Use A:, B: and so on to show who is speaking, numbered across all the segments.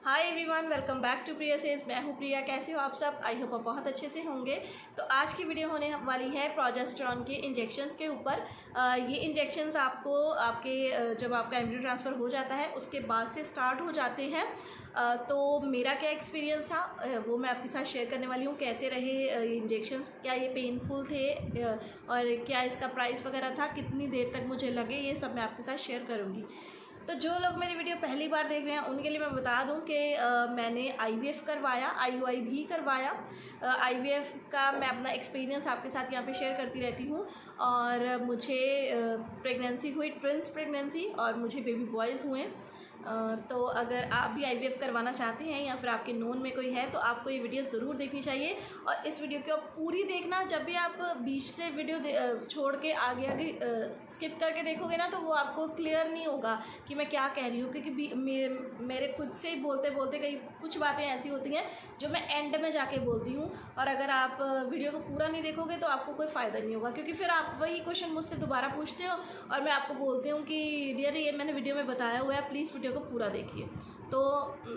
A: Hi everyone, welcome back to Priya says. मैं हूँ प्रिया। कैसे हो आप सब? आई होप आप बहुत अच्छे से होंगे। तो आज की वीडियो होने वाली है प्रोजेस्टेरॉन के इंजेक्शंस के ऊपर। ये इंजेक्शंस आपको आपके जब आपका एम्ब्रियो ट्रांसफ़र हो जाता है उसके बाद से स्टार्ट हो जाते हैं। तो मेरा क्या एक्सपीरियंस था वो मैं आपके साथ शेयर करने वाली हूँ। कैसे रहे इंजेक्शंस, क्या ये पेनफुल थे और क्या इसका प्राइस वगैरह था, कितनी देर तक मुझे लगे, ये सब मैं आपके साथ शेयर करूँगी। तो जो लोग मेरी वीडियो पहली बार देख रहे हैं उनके लिए मैं बता दूं कि मैंने IVF करवाया, IUI भी करवाया। IVF का मैं अपना एक्सपीरियंस आपके साथ यहाँ पे शेयर करती रहती हूँ। और मुझे प्रेगनेंसी हुई, ट्विंस प्रेगनेंसी, और मुझे बेबी बॉयज़ हुए। तो अगर आप भी IVF करवाना चाहते हैं या फिर आपके नोन में कोई है तो आपको ये वीडियो ज़रूर देखनी चाहिए। और इस वीडियो को पूरी देखना। जब भी आप बीच से वीडियो छोड़ के आगे स्किप करके देखोगे ना तो वो आपको क्लियर नहीं होगा कि मैं क्या कह रही हूँ, क्योंकि मेरे खुद से ही बोलते बोलते कई कुछ बातें ऐसी होती हैं जो मैं एंड में जाके बोलती हूँ। और अगर आप वीडियो को पूरा नहीं देखोगे तो आपको कोई फ़ायदा नहीं होगा, क्योंकि फिर आप वही क्वेश्चन मुझसे दोबारा पूछते हो और मैं आपको बोलती हूँ कि डियर ये मैंने वीडियो में बताया हुआ है, प्लीज़ वीडियो को पूरा देखिए। तो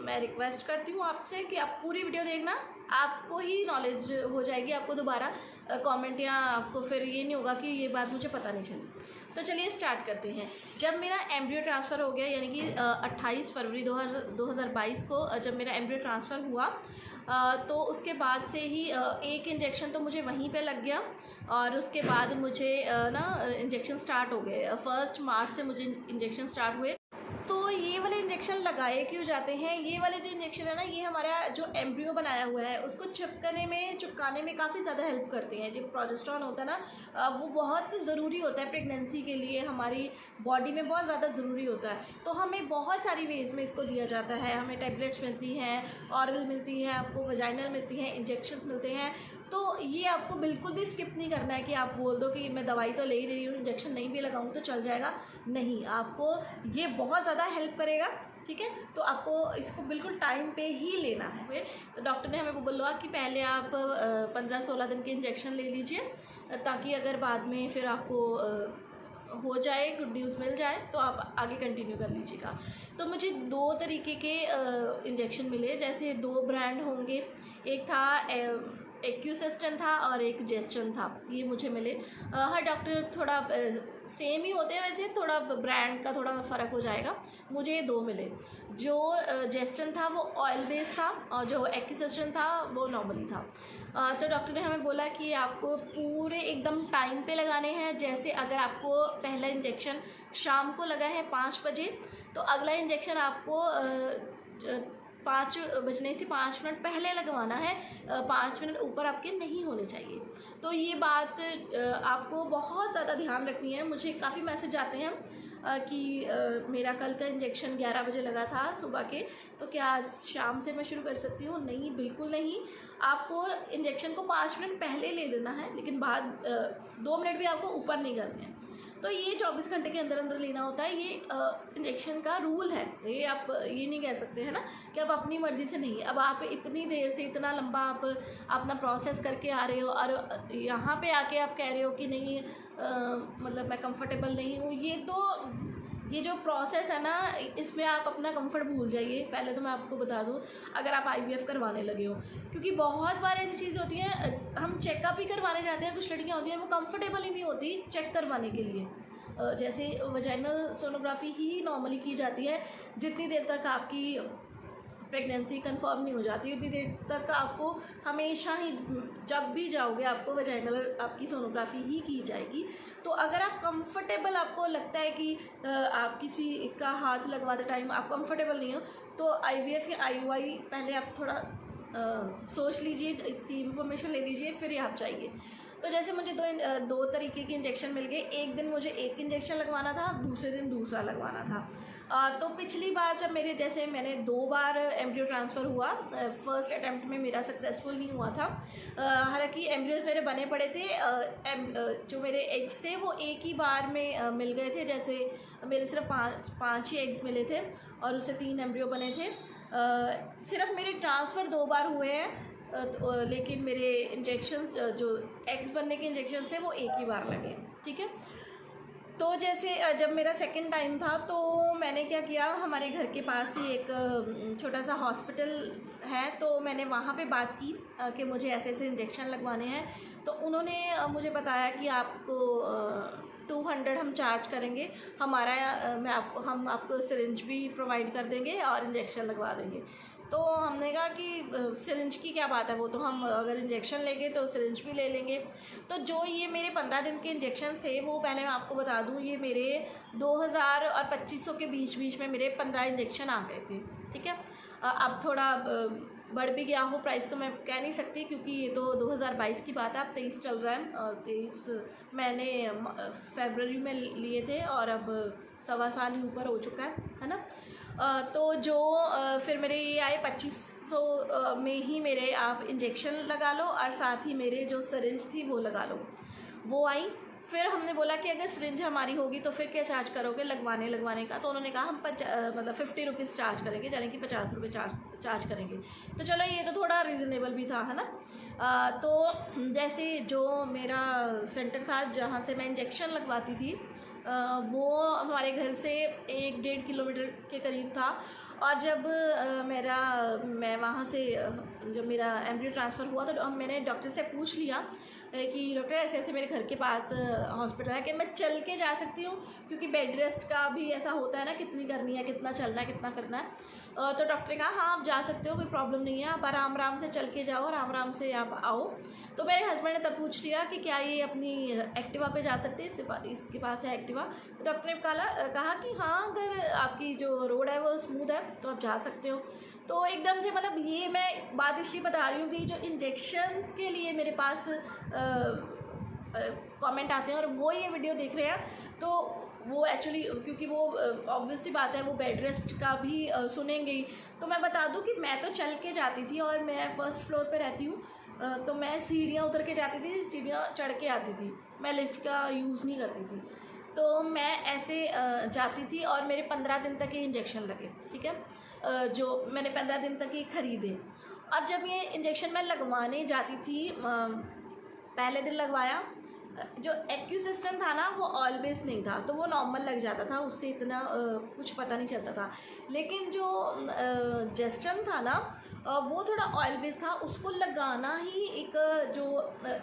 A: मैं रिक्वेस्ट करती हूँ आपसे कि आप पूरी वीडियो देखना, आपको ही नॉलेज हो जाएगी। आपको दोबारा कमेंट या आपको फिर ये नहीं होगा कि ये बात मुझे पता नहीं चली। तो चलिए स्टार्ट करते हैं। जब मेरा एम्ब्रियो ट्रांसफ़र हो गया, यानी कि 28 फरवरी 2022 को जब मेरा एम्ब्रियो ट्रांसफ़र हुआ, तो उसके बाद से ही एक इंजेक्शन तो मुझे वहीं पे लग गया। और उसके बाद मुझे इंजेक्शन स्टार्ट हो गए। 1 मार्च से मुझे इंजेक्शन स्टार्ट हुए। तो ये वाले इंजेक्शन लगाए क्यों जाते हैं? ये वाले जो इंजेक्शन है ना, ये हमारा जो एम्ब्रियो बनाया हुआ है उसको चिपकाने में काफ़ी ज़्यादा हेल्प करते हैं। जो प्रोजेस्टेरॉन होता है ना, वो बहुत ज़रूरी होता है प्रेगनेंसी के लिए, हमारी बॉडी में बहुत ज़्यादा ज़रूरी होता है। तो हमें बहुत सारी वेज़ में इसको दिया जाता है। हमें टैबलेट्स मिलती हैं, ऑरल मिलती हैं, आपको वजाइनल मिलती हैं, इंजेक्शन मिलते हैं। तो ये आपको बिल्कुल भी स्किप नहीं करना है कि आप बोल दो कि मैं दवाई तो ले ही रही हूँ, इंजेक्शन नहीं भी लगाऊँ तो चल जाएगा। नहीं, आपको ये बहुत ज़्यादा हेल्प करेगा। ठीक है, तो आपको इसको बिल्कुल टाइम पे ही लेना है। तो डॉक्टर ने हमें वो बोला कि पहले आप 15-16 दिन के इंजेक्शन ले लीजिए, ताकि अगर बाद में फिर आपको हो जाए, गुड न्यूज़ मिल जाए, तो आप आगे कंटिन्यू कर लीजिएगा। तो मुझे 2 तरीके के इंजेक्शन मिले। जैसे 2 ब्रांड होंगे, एक था एक्यूसिस्टन था और एक जेस्टन था, ये मुझे मिले। हर डॉक्टर थोड़ा सेम ही होते हैं, वैसे थोड़ा ब्रांड का थोड़ा फ़र्क हो जाएगा। मुझे ये 2 मिले। जो जेस्टन था वो ऑयल बेस्ड था और जो एक्यूसिस्टन था वो नॉर्मली था। तो डॉक्टर ने हमें बोला कि आपको पूरे एकदम टाइम पे लगाने हैं। जैसे अगर आपको पहला इंजेक्शन शाम को लगा है 5 बजे, तो अगला इंजेक्शन आपको 5 बजने से 5 मिनट पहले लगवाना है। 5 मिनट ऊपर आपके नहीं होने चाहिए। तो ये बात आपको बहुत ज़्यादा ध्यान रखनी है। मुझे काफ़ी मैसेज आते हैं कि मेरा कल का इंजेक्शन 11 बजे लगा था सुबह के, तो क्या आज शाम से मैं शुरू कर सकती हूँ? नहीं, बिल्कुल नहीं। आपको इंजेक्शन को 5 मिनट पहले ले लेना है, लेकिन बाद 2 मिनट भी आपको ऊपर नहीं करने हैं। तो ये 24 घंटे के अंदर अंदर लेना होता है। ये इंजेक्शन का रूल है। ये आप ये नहीं कह सकते हैं ना कि आप अपनी मर्ज़ी से नहीं। अब आप इतनी देर से इतना लंबा आप अपना प्रोसेस करके आ रहे हो और यहाँ पे आके आप कह रहे हो कि नहीं मतलब मैं कंफर्टेबल नहीं हूँ। ये जो प्रोसेस है ना, इसमें आप अपना कंफर्ट भूल जाइए। पहले तो मैं आपको बता दूं, अगर आप IVF करवाने लगे हो, क्योंकि बहुत बार ऐसी चीज़ें होती हैं, हम चेकअप ही करवाने जाते हैं, कुछ लड़कियां होती हैं वो कंफर्टेबल ही नहीं होती चेक करवाने के लिए। जैसे वजाइनल सोनोग्राफी ही नॉर्मली की जाती है। जितनी देर तक आपकी प्रेगनेंसी कंफर्म नहीं हो जाती उतनी देर तक आपको हमेशा ही, जब भी जाओगे, आपको वजाइनल आपकी सोनोग्राफी ही की जाएगी। तो अगर आप कंफर्टेबल, आपको लगता है कि आप किसी का हाथ लगवाते टाइम आप कंफर्टेबल नहीं हो, तो IVF या IUI पहले आप थोड़ा सोच लीजिए, इसकी इंफॉर्मेशन ले लीजिए, फिर ही आप जाइए। तो जैसे मुझे 2 तरीके के इंजेक्शन मिल गए। एक दिन मुझे एक इंजेक्शन लगवाना था, दूसरे दिन दूसरा लगवाना था। तो पिछली बार जब मैंने 2 बार एम्ब्रियो ट्रांसफ़र हुआ। फर्स्ट अटैम्प्ट में मेरा सक्सेसफुल नहीं हुआ था। हालांकि एम्ब्रियोज मेरे बने पड़े थे। जो मेरे एग्स थे वो एक ही बार में मिल गए थे। जैसे मेरे सिर्फ 5 ही एग्स मिले थे और उससे 3 एम्ब्रियो बने थे। सिर्फ मेरे ट्रांसफ़र 2 बार हुए हैं, लेकिन मेरे इंजेक्शन जो एग्स बनने के इंजेक्शन थे वो एक ही बार लगे। ठीक है, तो जैसे जब मेरा सेकंड टाइम था तो मैंने क्या किया, हमारे घर के पास ही एक छोटा सा हॉस्पिटल है, तो मैंने वहाँ पे बात की कि मुझे ऐसे ऐसे इंजेक्शन लगवाने हैं। तो उन्होंने मुझे बताया कि आपको 200 हम चार्ज करेंगे, हम आपको सिरिंज भी प्रोवाइड कर देंगे और इंजेक्शन लगवा देंगे। तो हमने कहा कि सिरिंज की क्या बात है, वो तो हम अगर इंजेक्शन लेंगे तो सिरिंज भी ले लेंगे। तो जो ये मेरे 15 दिन के इंजेक्शन थे, वो पहले मैं आपको बता दूं, ये मेरे 2000 और 2500 के बीच बीच में मेरे 15 इंजेक्शन आ गए थे। ठीक है, अब थोड़ा बढ़ भी गया हो प्राइस, तो मैं कह नहीं सकती क्योंकि ये तो 2022 की बात है, अब 23 चल रहा है। 23 मैंने फरवरी में लिए थे और अब 1.25 साल ही ऊपर हो चुका है ना। तो जो फिर मेरे ये आए 2500 में ही मेरे आप इंजेक्शन लगा लो और साथ ही मेरे जो सिरिंज थी वो लगा लो, वो आई। फिर हमने बोला कि अगर सिरिंज हमारी होगी तो फिर क्या चार्ज करोगे लगवाने का। तो उन्होंने कहा हम 50 रुपीज़ चार्ज करेंगे, यानी कि 50 रुपये चार्ज करेंगे। तो चलो ये तो थोड़ा रीज़नेबल भी था, है ना। तो जैसे जो मेरा सेंटर था जहाँ से मैं इंजेक्शन लगवाती थी, वो हमारे घर से 1-1.5 किलोमीटर के करीब था। और जब मैं वहाँ से जब मेरा एम्ब्रियो ट्रांसफ़र हुआ तो मैंने डॉक्टर से पूछ लिया कि डॉक्टर ऐसे ऐसे मेरे घर के पास हॉस्पिटल है कि मैं चल के जा सकती हूँ, क्योंकि बेड रेस्ट का भी ऐसा होता है ना, कितनी करनी है, कितना चलना है, कितना करना है। तो डॉक्टर ने कहा हाँ आप जा सकते हो, कोई प्रॉब्लम नहीं है, आप आराम से चल के जाओ, आराम से आप आओ। तो मेरे हस्बैंड ने तब पूछ लिया कि क्या ये अपनी एक्टिवा पे जा सकते हैं, इसके पास है एक्टिवा। तो डॉक्टर ने कहा कि हाँ अगर आपकी जो रोड है वो स्मूथ है तो आप जा सकते हो। तो एकदम से मतलब ये मैं बात इसलिए बता रही हूँ कि जो इंजेक्शन्स के लिए मेरे पास कमेंट आते हैं और वो ये वीडियो देख रहे हैं, तो वो एक्चुअली क्योंकि वो ऑब्वियस सी बात है वो बेड रेस्ट का भी सुनेंगे ही। तो मैं बता दूं कि मैं तो चल के जाती थी और मैं फर्स्ट फ्लोर पे रहती हूँ, तो मैं सीढ़ियाँ उतर के जाती थी, सीढ़ियाँ चढ़ के आती थी, मैं लिफ्ट का यूज़ नहीं करती थी। तो मैं ऐसे जाती थी और मेरे 15 दिन तक ये इंजेक्शन लगे। ठीक है, जो मैंने 15 दिन तक ये ख़रीदे। और जब ये इंजेक्शन मैं लगवाने जाती थी, पहले दिन लगवाया, जो एक्यूसिस्टम था ना वो ऑयल बेस्ड नहीं था, तो वो नॉर्मल लग जाता था, उससे इतना कुछ पता नहीं चलता था। लेकिन जो जेस्टन था ना वो थोड़ा ऑयल बेस्ड था, उसको लगाना ही एक जो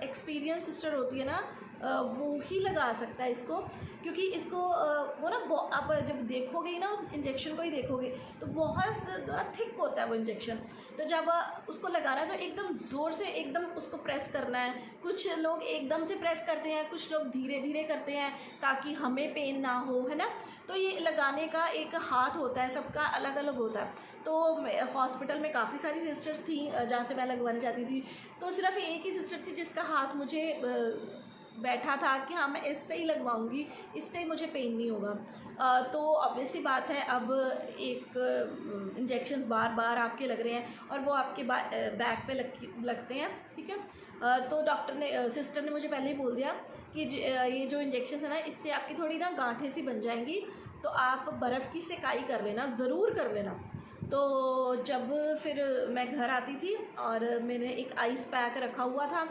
A: एक्सपीरियंस सिस्टर होती है ना वो ही लगा सकता है इसको, क्योंकि इसको वो ना आप जब देखोगे ही ना उस इंजेक्शन को ही देखोगे तो बहुत थिक होता है वो इंजेक्शन। तो जब उसको लगाना है तो एकदम ज़ोर से एकदम उसको प्रेस करना है। कुछ लोग एकदम से प्रेस करते हैं, कुछ लोग धीरे धीरे करते हैं ताकि हमें पेन ना हो, है ना। तो ये लगाने का एक हाथ होता है, सबका अलग अलग होता है। तो हॉस्पिटल में काफ़ी सारी सिस्टर्स थी जहाँ से मैं लगवाने जाती थी, तो सिर्फ एक ही सिस्टर थी जिसका हाथ मुझे बैठा था कि हाँ मैं इससे ही लगवाऊंगी, इससे मुझे पेन नहीं होगा। तो ऑब्वियसली बात है, अब एक इंजेक्शंस बार बार आपके लग रहे हैं और वो आपके बैक पे लगते हैं। ठीक है, तो सिस्टर ने मुझे पहले ही बोल दिया कि ये जो इंजेक्शन है ना इससे आपकी थोड़ी ना गांठें सी बन जाएंगी, तो आप बर्फ़ की सेकाई कर लेना, ज़रूर कर लेना। तो जब फिर मैं घर आती थी और मैंने एक आइस पैक रखा हुआ था,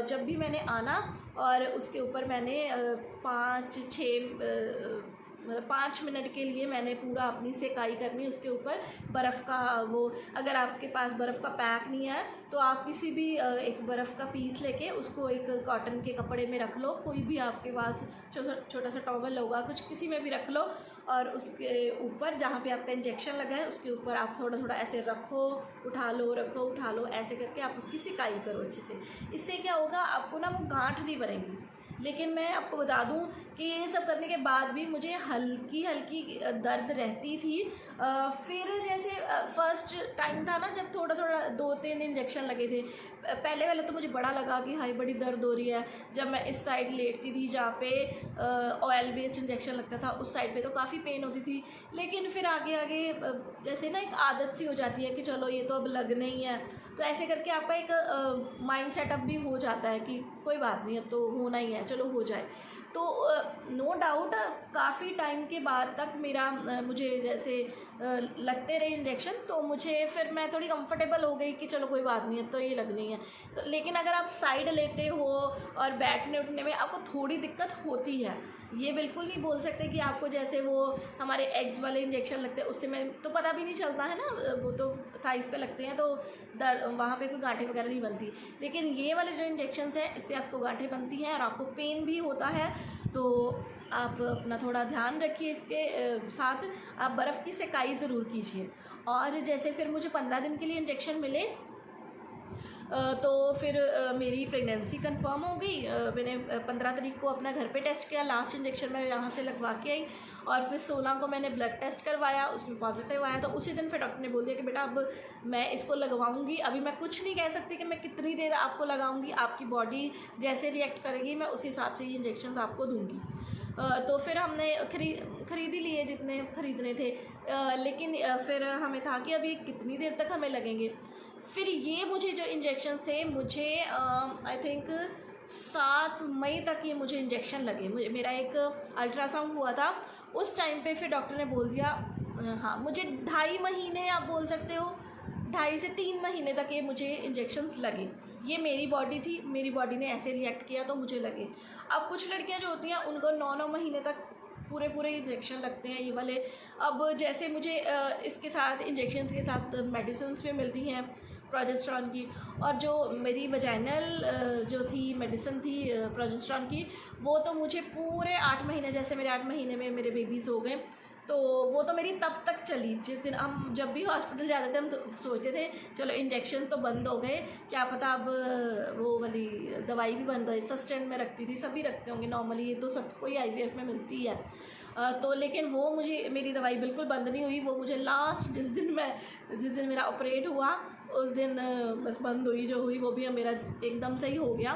A: जब भी मैंने आना और उसके ऊपर मैंने 5 मिनट के लिए मैंने पूरा अपनी सेकाई करनी, उसके ऊपर बर्फ़ का वो, अगर आपके पास बर्फ़ का पैक नहीं है तो आप किसी भी एक बर्फ़ का पीस लेके उसको एक कॉटन के कपड़े में रख लो, कोई भी आपके पास छोटा सा टॉवल होगा, कुछ किसी में भी रख लो, और उसके ऊपर जहाँ पे आपका इंजेक्शन लगा है उसके ऊपर आप थोड़ा थोड़ा ऐसे रखो, उठा लो, ऐसे करके आप उसकी सिकाई करो अच्छे से। इससे क्या होगा, आपको ना वो गांठ नहीं बनेगी। लेकिन मैं आपको बता दूं कि ये सब करने के बाद भी मुझे हल्की हल्की दर्द रहती थी। फिर जैसे फर्स्ट टाइम था ना जब थोड़ा 2-3 इंजेक्शन लगे थे, पहले तो मुझे बड़ा लगा कि हाई बड़ी दर्द हो रही है। जब मैं इस साइड लेटती थी जहाँ पे ऑयल बेस्ड इंजेक्शन लगता था, उस साइड पे तो काफ़ी पेन होती थी। लेकिन फिर आगे जैसे ना एक आदत सी हो जाती है कि चलो ये तो अब लगना ही है, तो ऐसे करके आपका एक माइंड सेटअप भी हो जाता है कि कोई बात नहीं, अब तो होना ही है, चलो हो जाए। तो नो डाउट काफ़ी टाइम के बाद तक मेरा मुझे जैसे लगते रहे इंजेक्शन, तो मुझे फिर मैं थोड़ी कंफर्टेबल हो गई कि चलो कोई बात नहीं, अब तो ये लगनी है। तो लेकिन अगर आप साइड लेते हो और बैठने उठने में आपको थोड़ी दिक्कत होती है। ये बिल्कुल नहीं बोल सकते कि आपको जैसे वो हमारे एग्स वाले इंजेक्शन लगते हैं उससे में तो पता भी नहीं चलता है ना, वो तो थाइस पे लगते हैं तो वहाँ पे कोई गांठें वगैरह नहीं बनती। लेकिन ये वाले जो इंजेक्शंस हैं इससे आपको गांठें बनती हैं और आपको पेन भी होता है। तो आप अपना थोड़ा ध्यान रखिए, इसके साथ आप बर्फ़ की सेकाई ज़रूर कीजिए। और जैसे फिर मुझे 15 दिन के लिए इंजेक्शन मिले, तो फिर मेरी प्रेगनेंसी कंफर्म हो गई। मैंने 15 तारीख को अपना घर पे टेस्ट किया, लास्ट इंजेक्शन मैं यहाँ से लगवा के आई। और फिर 16 को मैंने ब्लड टेस्ट करवाया, उसमें पॉजिटिव आया। तो उसी दिन फिर डॉक्टर ने बोल दिया कि बेटा अब मैं इसको लगवाऊंगी, अभी मैं कुछ नहीं कह सकती कि मैं कितनी देर आपको लगाऊंगी, आपकी बॉडी जैसे रिएक्ट करेगी मैं उस हिसाब से ये इंजेक्शन आपको दूँगी। तो फिर हमने खरीद ही लिए जितने खरीदने थे। लेकिन फिर हमें था कि अभी कितनी देर तक हमें लगेंगे। फिर ये मुझे जो इंजेक्शन थे मुझे आई थिंक 7 मई तक ये मुझे इंजेक्शन लगे। मुझे मेरा एक अल्ट्रासाउंड हुआ था उस टाइम पे, फिर डॉक्टर ने बोल दिया हाँ मुझे 2.5 महीने आप बोल सकते हो, 2.5 से 3 महीने तक ये मुझे इंजेक्शंस लगे। ये मेरी बॉडी थी, मेरी बॉडी ने ऐसे रिएक्ट किया तो मुझे लगे। अब कुछ लड़कियां जो होती हैं उनको 9 महीने तक पूरे इंजेक्शन लगते हैं ये वाले। अब जैसे मुझे इसके साथ इंजेक्शंस के साथ मेडिसिन्स भी मिलती हैं प्रोजेस्टेरॉन की, और जो मेरी वजाइनल जो थी मेडिसिन थी प्रोजेस्टेरॉन की, वो तो मुझे पूरे 8 महीने, जैसे मेरे 8 महीने में मेरे बेबीज़ हो गए, तो वो तो मेरी तब तक चली। जिस दिन हम जब भी हॉस्पिटल जाते थे हम तो सोचते थे चलो इंजेक्शन तो बंद हो गए, क्या पता अब वो वाली दवाई भी बंद हो। सस्टेन में रखती थी, सभी रखते होंगे नॉर्मली, ये तो सबको ही IVF में मिलती है। तो लेकिन वो मुझे मेरी दवाई बिल्कुल बंद नहीं हुई। वो मुझे लास्ट जिस दिन मेरा ऑपरेट हुआ उस दिन बस बंद हुई, जो हुई वो भी मेरा एकदम सही हो गया।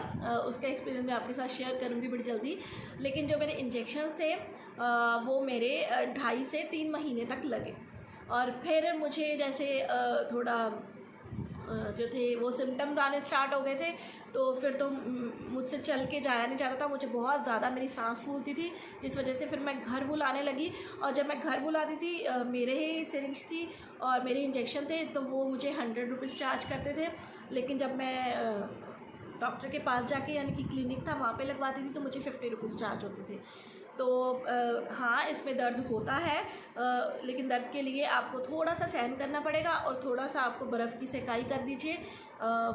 A: उसका एक्सपीरियंस मैं आपके साथ शेयर करूँगी बड़ी जल्दी। लेकिन जो मेरे इंजेक्शन थे वो मेरे 2.5 से 3 महीने तक लगे। और फिर मुझे जैसे थोड़ा जो थे वो सिम्टम्स आने स्टार्ट हो गए थे, तो फिर तो मुझसे चल के जाया नहीं जाता था, मुझे बहुत ज़्यादा मेरी सांस फूलती थी, जिस वजह से फिर मैं घर बुलाने लगी। और जब मैं घर बुलाती थी मेरे ही सिरिंज थी और मेरे इंजेक्शन थे, तो वो मुझे 100 रुपीज़ चार्ज करते थे। लेकिन जब मैं डॉक्टर के पास जाके, यानी कि क्लिनिक था वहाँ पे लगवाती थी, तो मुझे 50 रुपीज़ चार्ज होते थे। तो हाँ इसमें दर्द होता है, लेकिन दर्द के लिए आपको थोड़ा सा सहन करना पड़ेगा और थोड़ा सा आपको बर्फ़ की सेकाई कर दीजिए।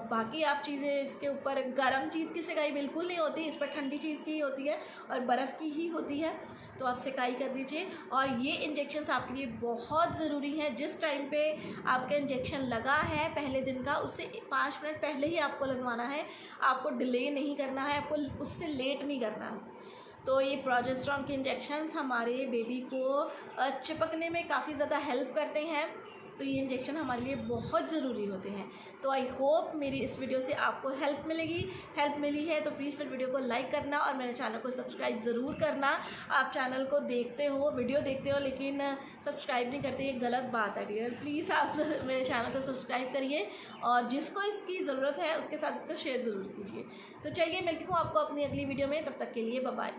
A: बाकी आप चीज़ें इसके ऊपर गर्म चीज़ की सेकाई बिल्कुल नहीं होती, इस पर ठंडी चीज़ की ही होती है और बर्फ़ की ही होती है, तो आप सेकाई कर दीजिए। और ये इंजेक्शन्स आपके लिए बहुत ज़रूरी हैं। जिस टाइम पे आपका इंजेक्शन लगा है पहले दिन का, उससे 5 मिनट पहले ही आपको लगवाना है, आपको डिले नहीं करना है, आपको उससे लेट नहीं करना है। तो ये प्रोजेस्टेरॉन के इंजेक्शन्स हमारे बेबी को चिपकने में काफ़ी ज़्यादा हेल्प करते हैं, तो ये इंजेक्शन हमारे लिए बहुत ज़रूरी होते हैं। तो आई होप मेरी इस वीडियो से आपको हेल्प मिली है, तो प्लीज़ फिर वीडियो को लाइक करना और मेरे चैनल को सब्सक्राइब ज़रूर करना। आप चैनल को देखते हो, वीडियो देखते हो, लेकिन सब्सक्राइब नहीं करते, ये गलत बात है डियर। प्लीज़ आप मेरे चैनल को सब्सक्राइब करिए और जिसको इसकी ज़रूरत है उसके साथ इसको शेयर ज़रूर कीजिए। तो चलिए मिलती हूँ आपको अपनी अगली वीडियो में, तब तक के लिए बाय बाय।